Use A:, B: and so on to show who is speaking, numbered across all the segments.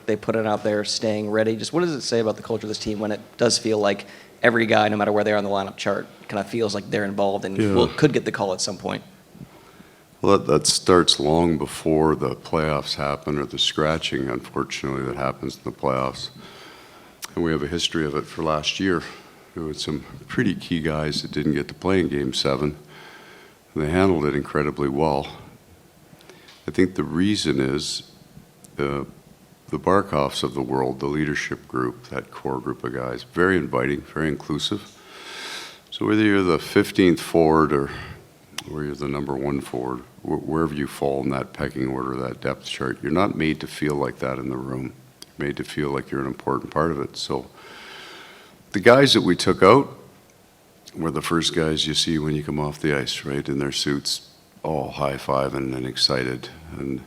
A: effort they put in out there, staying ready. Just what does it say about the culture of this team when it does feel like every guy, no matter where they are on the lineup chart, kind of feels like they're involved and could get the call at some point?
B: Well, that starts long before the playoffs happen, or the scratching, unfortunately, that happens in the playoffs. And we have a history of it for last year. There were some pretty key guys that didn't get to play in Game 7. And they handled it incredibly well. I think the reason is the Barkovs of the world, the leadership group, that core group of guys, very inviting, very inclusive. So whether you're the 15th forward or you're the number 1 forward, wherever you fall in that pecking order, that depth chart, you're not made to feel like that in the room. You're made to feel like you're an important part of it. So the guys that we took out were the first guys you see when you come off the ice, right, in their suits, all high-fiving and excited. And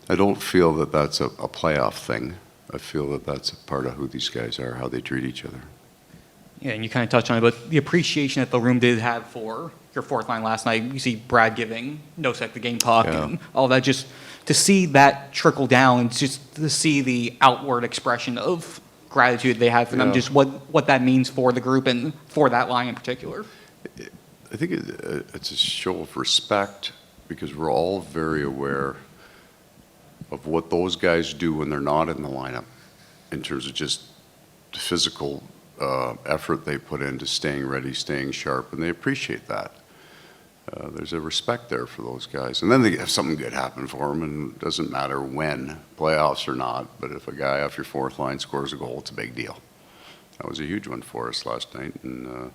B: I don't feel that that's a playoff thing. I feel that that's a part of who these guys are, how they treat each other.
C: Yeah, and you kind of touched on it, but the appreciation that the room did have for your fourth line last night, you see Brad giving no sec the game talk and all that, just to see that trickle down and just to see the outward expression of gratitude they have for them, just what that means for the group and for that line in particular.
B: I think it's a show of respect because we're all very aware of what those guys do when they're not in the lineup in terms of just the physical effort they put into staying ready, staying sharp, and they appreciate that. There's a respect there for those guys. And then they have something good happen for them, and it doesn't matter when, playoffs or not, but if a guy off your fourth line scores a goal, it's a big deal. That was a huge one for us last night. And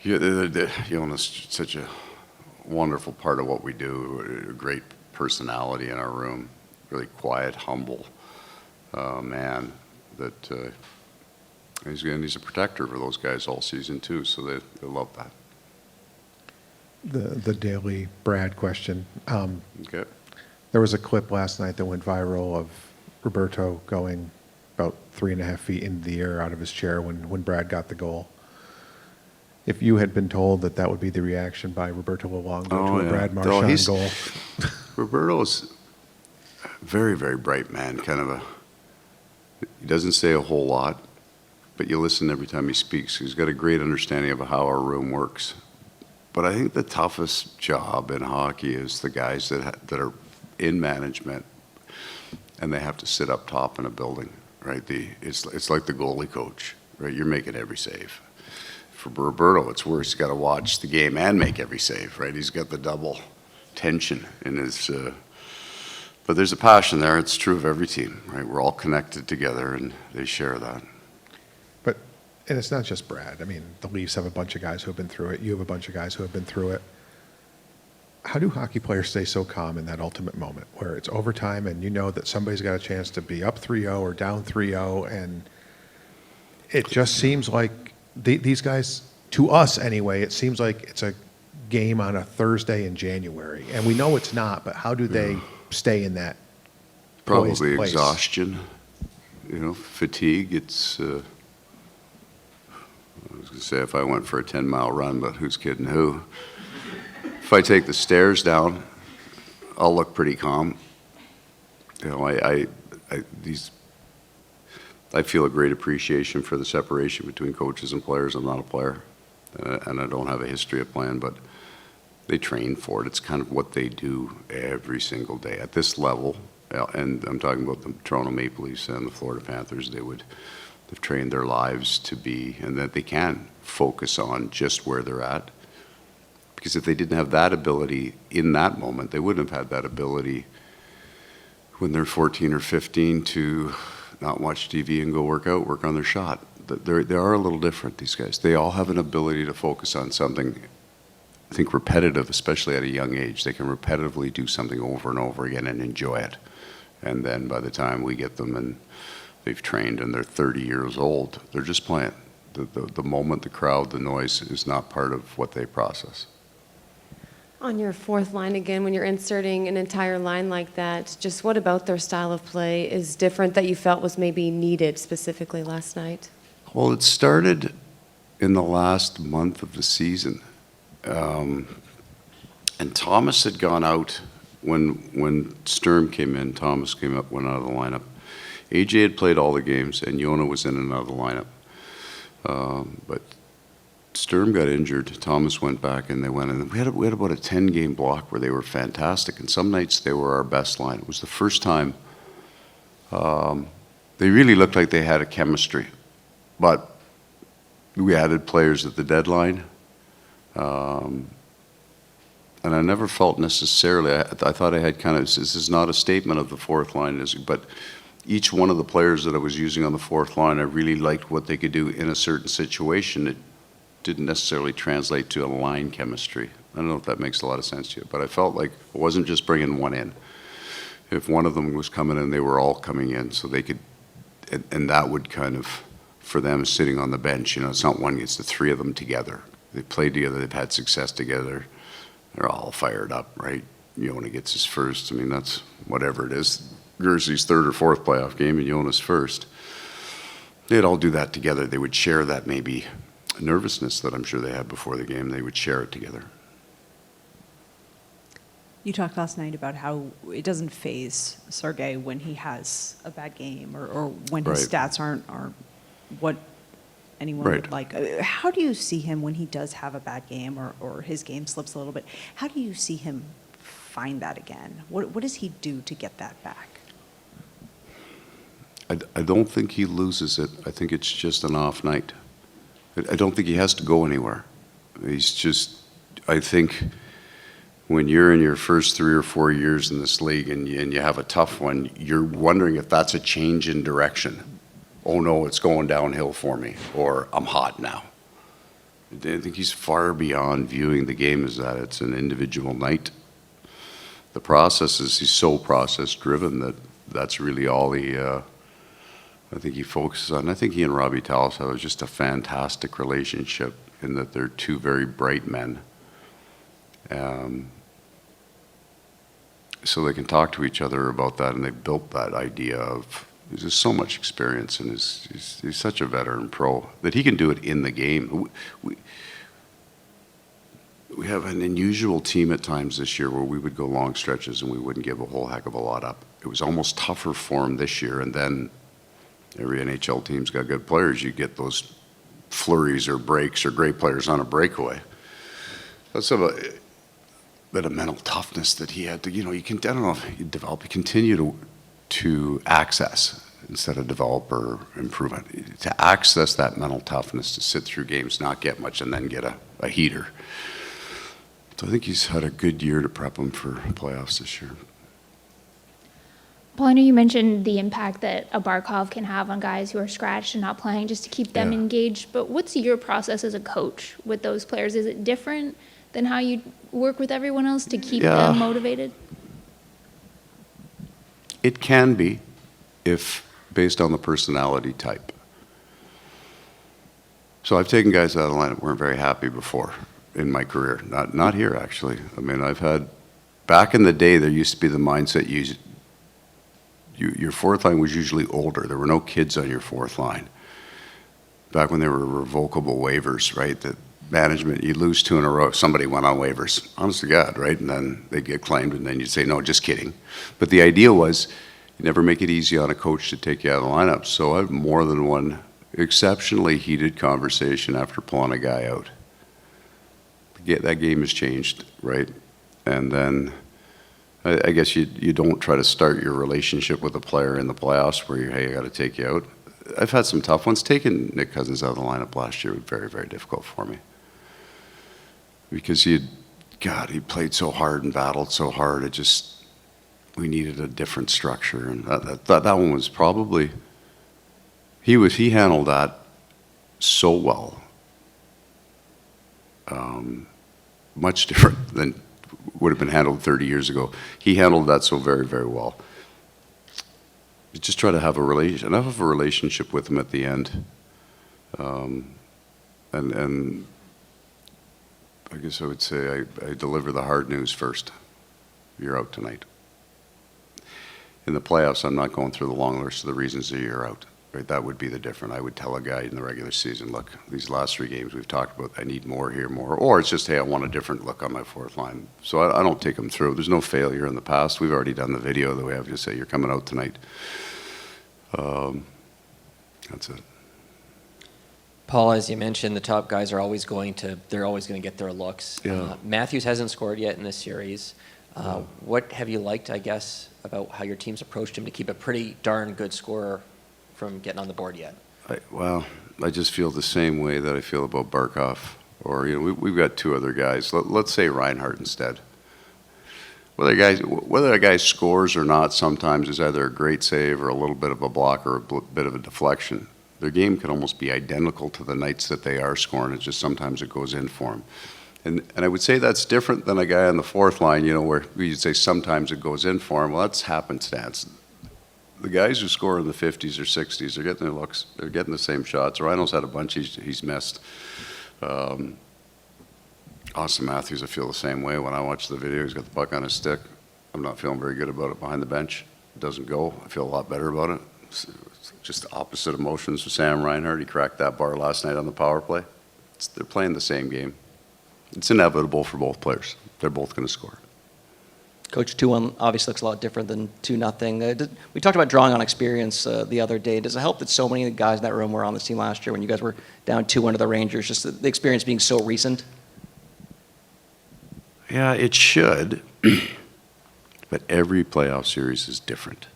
B: it's such a wonderful part of what we do, a great personality in our room, really quiet, humble man that he's a protector for those guys all season too, so they love that.
D: The daily Brad question.
B: Okay.
D: There was a clip last night that went viral of Roberto going about 3.5 feet into the air out of his chair when Brad got the goal. If you had been told that that would be the reaction by Roberto Luongo to a Brad Marchand goal.
B: Roberto's a very, very bright man, he doesn't say a whole lot, but you listen every time he speaks. He's got a great understanding of how our room works. But I think the toughest job in hockey is the guys that are in management and they have to sit up top in a building, right? It's like the goalie coach, right? You're making every save. For Roberto, it's worse. He's got to watch the game and make every save, right? He's got the double tension in his. But there's a passion there. It's true of every team, right? We're all connected together, and they share that.
D: And it's not just Brad. I mean, the Leafs have a bunch of guys who have been through it. You have a bunch of guys who have been through it. How do hockey players stay so calm in that ultimate moment where it's overtime and you know that somebody's got a chance to be up 3-0 or down 3-0, and it just seems like these guys, to us anyway, it seems like it's a game on a Thursday in January. And we know it's not, but how do they stay in that
B: Probably
D: place?
B: Exhaustion, fatigue. It's... I was going to say if I went for a 10-mile run, but who's kidding who? If I take the stairs down, I'll look pretty calm. I feel a great appreciation for the separation between coaches and players. I'm not a player, and I don't have a history of playing, but they train for it. It's kind of what they do every single day at this level. And I'm talking about the Toronto Maple Leafs and the Florida Panthers. They've trained their lives to be, and that they can focus on just where they're at. Because if they didn't have that ability in that moment, they wouldn't have had that ability when they're 14 or 15 to not watch TV and go work on their shot. They are a little different, these guys. They all have an ability to focus on something, I think, repetitive, especially at a young age. They can repetitively do something over and over again and enjoy it. And then by the time we get them and they've trained and they're 30 years old, they're just playing. The moment, the crowd, the noise is not part of what they process.
E: On your fourth line again, when you're inserting an entire line like that, just what about their style of play is different that you felt was maybe needed specifically last night?
B: Well, it started in the last month of the season. And Thomas had gone out when Sturm came in, Thomas went out of the lineup. AJ had played all the games, and Jona was in and out of the lineup. But Sturm got injured. Thomas went back, and they went. And we had about a 10-game block where they were fantastic. And some nights they were our best line. It was the first time they really looked like they had a chemistry. But we added players at the deadline. And I never felt necessarily, I thought I had kind of, this is not a statement of the fourth line, but each one of the players that I was using on the fourth line, I really liked what they could do in a certain situation. It didn't necessarily translate to a line chemistry. I don't know if that makes a lot of sense to you, but I felt like it wasn't just bringing one in. If one of them was coming in, they were all coming in, so they could, and that would kind of, for them sitting on the bench, you know, it's not one, it's the three of them together. They played together, they've had success together. They're all fired up, right? Jona gets his first. I mean, that's whatever it is. Gerzy's third or fourth playoff game and Jonas first. They'd all do that together. They would share that maybe nervousness that I'm sure they had before the game. They would share it together.
F: You talked last night about how it doesn't faze Sergei when he has a bad game or when his stats aren't what anyone would like. How do you see him when he does have a bad game or his game slips a little bit? How do you see him find that again? What does he do to get that back?
B: I don't think he loses it. I think it's just an off night. I don't think he has to go anywhere. He's just, I think when you're in your first 3 or 4 years in this league and you have a tough one, you're wondering if that's a change in direction. Oh no, it's going downhill for me, or I'm hot now. I think he's far beyond viewing the game as that. It's an individual night. The process is, he's so process driven that that's really all I think he focuses on. I think he and Robbie Tallis have just a fantastic relationship in that they're two very bright men. So they can talk to each other about that, and they built that idea of, there's just so much experience, and he's such a veteran pro that he can do it in the game. We have an unusual team at times this year where we would go long stretches and we wouldn't give a whole heck of a lot up. It was almost tougher for him this year, and then every NHL team's got good players. You get those flurries or breaks or great players on a breakaway. That's a bit of mental toughness that he had to, you know, I don't know if you develop, you continue to access instead of develop or improvement. To access that mental toughness, to sit through games, not get much, and then get a heater. So I think he's had a good year to prep him for playoffs this year.
G: Paul, I know you mentioned the impact that a Barkov can have on guys who are scratched and not playing just to keep them engaged, but what's your process as a coach with those players? Is it different than how you work with everyone else to keep them motivated?
B: It can be, if based on the personality type. So I've taken guys out of the lineup weren't very happy before in my career. Not here, actually. I mean, I've had, back in the day, there used to be the mindset your fourth line was usually older. There were no kids on your fourth line. Back when there were revocable waivers, right? That management, you lose 2 in a row, somebody went on waivers. Honest to God, right? And then they get claimed, and then you'd say, no, just kidding. But the idea was, you never make it easy on a coach to take you out of the lineup. So I have more than one exceptionally heated conversation after pulling a guy out. That game has changed, right? And then I guess you don't try to start your relationship with a player in the playoffs where hey, I got to take you out. I've had some tough ones. Taking Nick Cousins out of the lineup last year was very, very difficult for me. Because he played so hard and battled so hard. We needed a different structure. And that one was probably, he handled that so well. Much different than would have been handled 30 years ago. He handled that so very, very well. You just try to have enough of a relationship with him at the end. And I guess I would say I deliver the hard news first. You're out tonight. In the playoffs, I'm not going through the long list of the reasons that you're out. right? That would be the difference. I would tell a guy in the regular season, look, these last 3 games we've talked about, I need more here, more. Or it's just, hey, I want a different look on my fourth line. So I don't take them through. There's no failure in the past. We've already done the video that we have to say, you're coming out tonight. That's it.
H: Paul, as you mentioned, the top guys are always they're always going to get their looks.
B: Yeah.
H: Matthews hasn't scored yet in this series. What have you liked, I guess, about how your team's approached him to keep a pretty darn good scorer from getting on the board yet?
B: I just feel the same way that I feel about Barkov. Or, we've got 2 other guys. Let's say Reinhart instead. Whether a guy scores or not sometimes is either a great save or a little bit of a block or a bit of a deflection. Their game can almost be identical to the nights that they are scoring. It's just sometimes it goes in for them. And I would say that's different than a guy on the fourth line, where you'd say sometimes it goes in for him. Well, that's happenstance. The guys who score in the 50s or 60s, they're getting their looks. They're getting the same shots. Rhino's had a bunch he's missed. Austin Matthews, I feel the same way. When I watch the video, he's got the puck on his stick. I'm not feeling very good about it behind the bench. It doesn't go. I feel a lot better about it. It's just opposite emotions with Sam Reinhart. He cracked that bar last night on the power play. They're playing the same game. It's inevitable for both players. They're both going to score.
A: Coach, 2-1 obviously looks a lot different than 2-0. We talked about drawing on experience the other day. Does it help that so many of the guys in that room were on this team last year when you guys were down 2-1 to the Rangers, just the experience being so recent?
B: Yeah, it should. But every playoff series is different.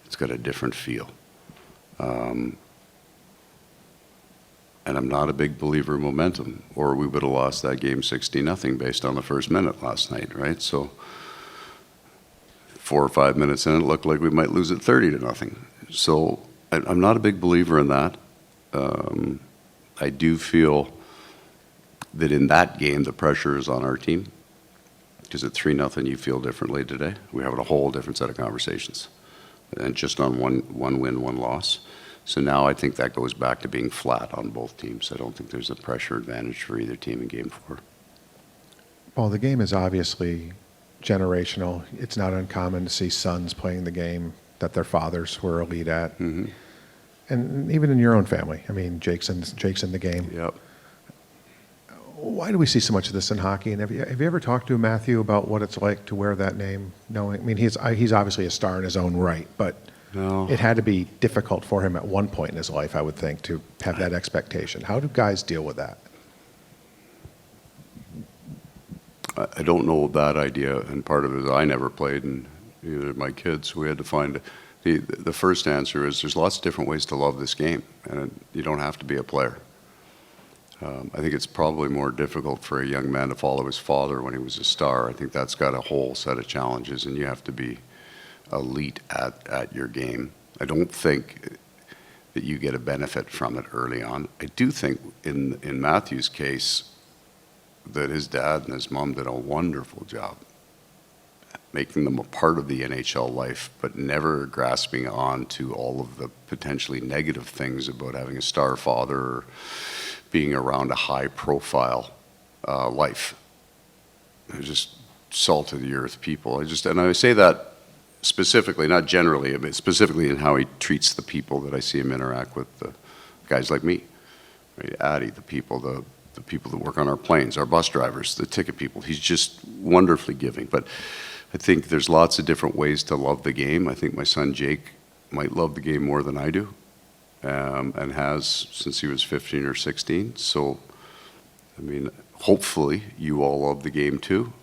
B: It's got a different feel. And I'm not a big believer in momentum, or we would have lost that game 60-0 based on the first minute last night, right? So 4 or 5 minutes in, it looked like we might lose it 30-0. So I'm not a big believer in that. I do feel that in that game, the pressure is on our team. Because at 3-0, you feel differently today. We're having a whole different set of conversations. And just on one win, 1 loss. So now I think that goes back to being flat on both teams. I don't think there's a pressure advantage for either team in Game 4.
D: Well, the game is obviously generational. It's not uncommon to see sons playing the game that their fathers were elite at.
B: Mm-hmm.
D: And even in your own family. I mean, Jake's in the game.
B: Yep.
D: Why do we see so much of this in hockey? And have you ever talked to Matthew about what it's like to wear that name? Knowing, I mean, he's obviously a star in his own right, but
B: No.
D: it had to be difficult for him at one point in his life, I would think, to have that expectation. How do guys deal with that?
B: I don't know that idea, and part of it is I never played, and neither did my kids. So we had to find the first answer is there's lots of different ways to love this game, and you don't have to be a player. I think it's probably more difficult for a young man to follow his father when he was a star. I think that's got a whole set of challenges, and you have to be elite at your game. I don't think that you get a benefit from it early on. I do think in Matthew's case that his dad and his mom did a wonderful job making them a part of the NHL life, but never grasping on to all of the potentially negative things about having a star father or being around a high-profile life. They're just salt of the earth people. And I say that specifically, not generally, but specifically in how he treats the people that I see him interact with, the guys like me, right? Addie, the people that work on our planes, our bus drivers, the ticket people. He's just wonderfully giving. But I think there's lots of different ways to love the game. I think my son Jake might love the game more than I do. And has since he was 15 or 16. So, I mean, hopefully you all love the game too.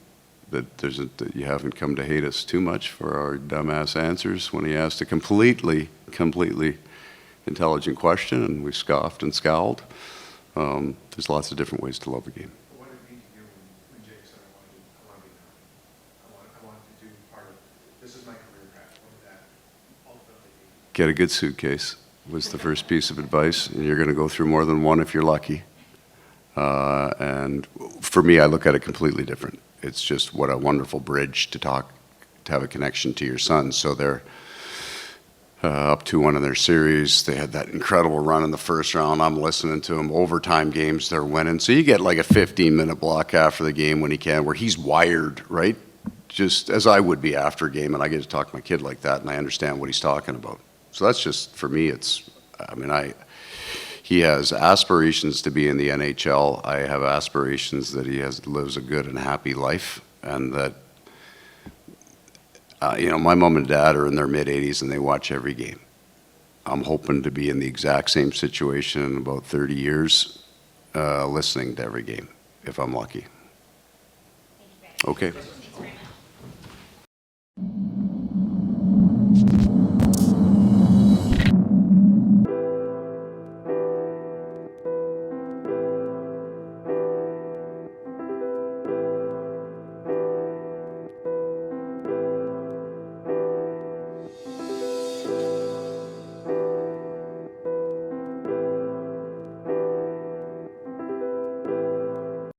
B: That you haven't come to hate us too much for our dumbass answers when he asked a completely intelligent question and we scoffed and scowled. There's lots of different ways to love the game.
D: What did it mean to you when Jake said, I want to do now? I want to do part of this is my career path. What did that ultimately mean?
B: Get a good suitcase was the first piece of advice, and you're going to go through more than one if you're lucky. And for me, I look at it completely different. It's just what a wonderful bridge to have a connection to your son. So they're up 2-1 in their series. They had that incredible run in the first round. I'm listening to them. Overtime games, they're winning. So you get like a 15-minute block after the game when he can, where he's wired, right? Just as I would be after a game, and I get to talk to my kid like that, and I understand what he's talking about. So that's just, for me, I mean, he has aspirations to be in the NHL. I have aspirations that he lives a good and happy life, and that, my mom and dad are in their mid-80s and they watch every game. I'm hoping to be in the exact same situation in about 30 years, listening to every game, if I'm lucky. Okay.